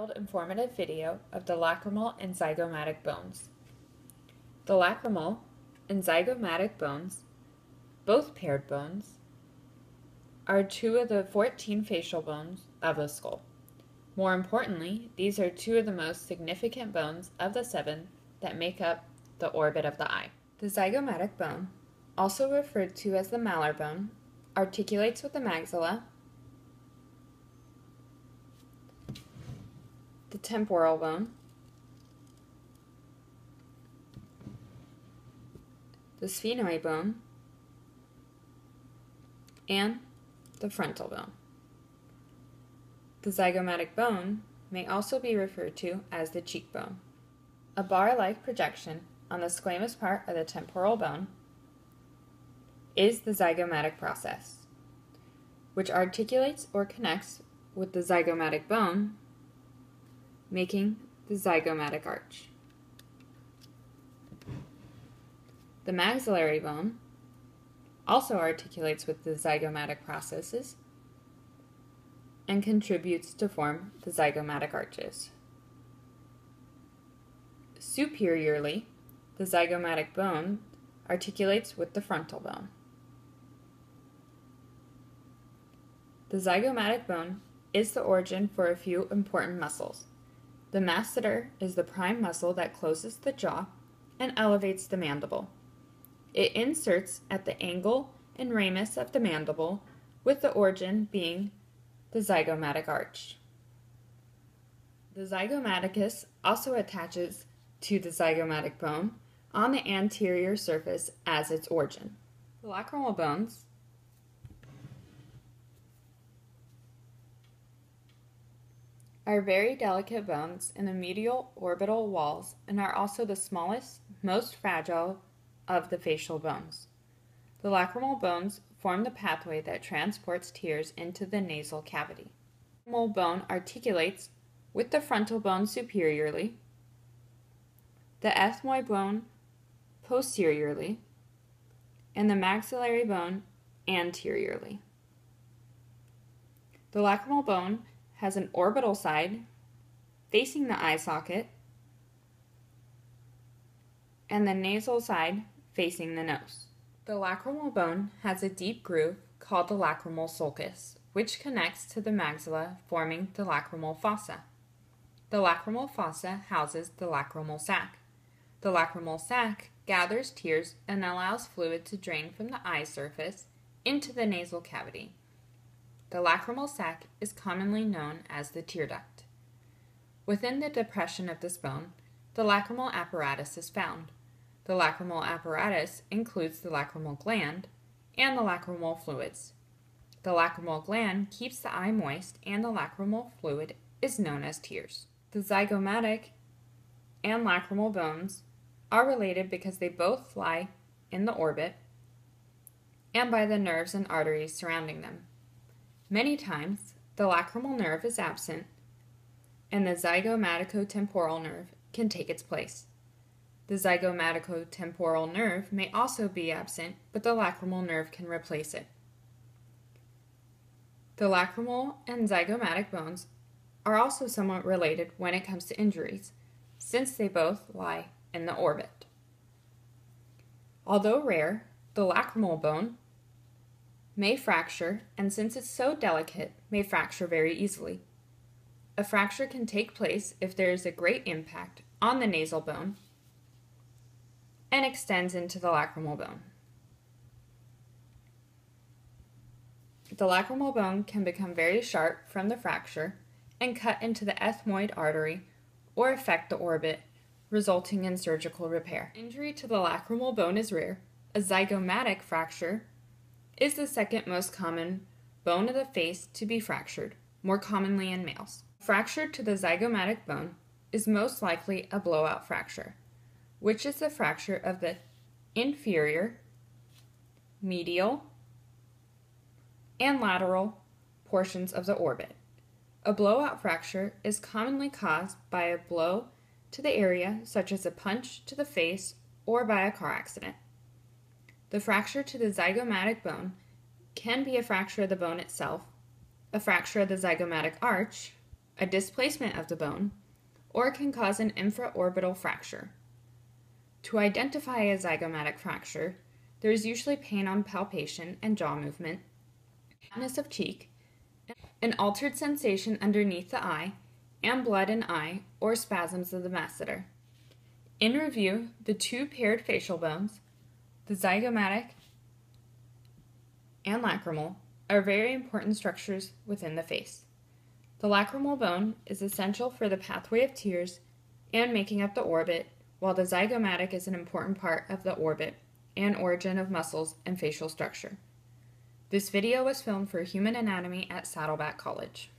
detailed, informative video of the lacrimal and zygomatic bones. The lacrimal and zygomatic bones, both paired bones, are two of the 14 facial bones of the skull. More importantly, these are two of the most significant bones of the 7 that make up the orbit of the eye. The zygomatic bone, also referred to as the malar bone, articulates with the maxilla, the temporal bone, the sphenoid bone, and the frontal bone. The zygomatic bone may also be referred to as the cheekbone. A bar-like projection on the squamous part of the temporal bone is the zygomatic process, which articulates or connects with the zygomatic bone, making the zygomatic arch. The maxillary bone also articulates with the zygomatic processes and contributes to form the zygomatic arches. Superiorly, the zygomatic bone articulates with the frontal bone. The zygomatic bone is the origin for a few important muscles. The masseter is the prime muscle that closes the jaw and elevates the mandible. It inserts at the angle and ramus of the mandible, with the origin being the zygomatic arch. The zygomaticus also attaches to the zygomatic bone on the anterior surface as its origin. The lacrimal bones are very delicate bones in the medial orbital walls and are also the smallest, most fragile of the facial bones. The lacrimal bones form the pathway that transports tears into the nasal cavity. The lacrimal bone articulates with the frontal bone superiorly, the ethmoid bone posteriorly, and the maxillary bone anteriorly. The lacrimal bone has an orbital side facing the eye socket and the nasal side facing the nose. The lacrimal bone has a deep groove called the lacrimal sulcus, which connects to the maxilla, forming the lacrimal fossa. The lacrimal fossa houses the lacrimal sac. The lacrimal sac gathers tears and allows fluid to drain from the eye surface into the nasal cavity. The lacrimal sac is commonly known as the tear duct. Within the depression of this bone, the lacrimal apparatus is found. The lacrimal apparatus includes the lacrimal gland and the lacrimal fluids. The lacrimal gland keeps the eye moist, and the lacrimal fluid is known as tears. The zygomatic and lacrimal bones are related because they both lie in the orbit and by the nerves and arteries surrounding them. Many times, the lacrimal nerve is absent, and the zygomatico-temporal nerve can take its place. The zygomatico-temporal nerve may also be absent, but the lacrimal nerve can replace it. The lacrimal and zygomatic bones are also somewhat related when it comes to injuries, since they both lie in the orbit. Although rare, the lacrimal bone may fracture, and since it's so delicate, may fracture very easily. A fracture can take place if there is a great impact on the nasal bone and extends into the lacrimal bone. The lacrimal bone can become very sharp from the fracture and cut into the ethmoid artery or affect the orbit, resulting in surgical repair. Injury to the lacrimal bone is rare. A zygomatic fracture is the second most common bone of the face to be fractured, more commonly in males. Fracture to the zygomatic bone is most likely a blowout fracture, which is the fracture of the inferior, medial, and lateral portions of the orbit. A blowout fracture is commonly caused by a blow to the area, such as a punch to the face or by a car accident. The fracture to the zygomatic bone can be a fracture of the bone itself, a fracture of the zygomatic arch, a displacement of the bone, or can cause an infraorbital fracture. To identify a zygomatic fracture, there is usually pain on palpation and jaw movement, flatness of cheek, an altered sensation underneath the eye, and blood in eye or spasms of the masseter. In review, the two paired facial bones, the zygomatic and lacrimal, are very important structures within the face. The lacrimal bone is essential for the pathway of tears and making up the orbit, while the zygomatic is an important part of the orbit and origin of muscles and facial structure. This video was filmed for Human Anatomy at Saddleback College.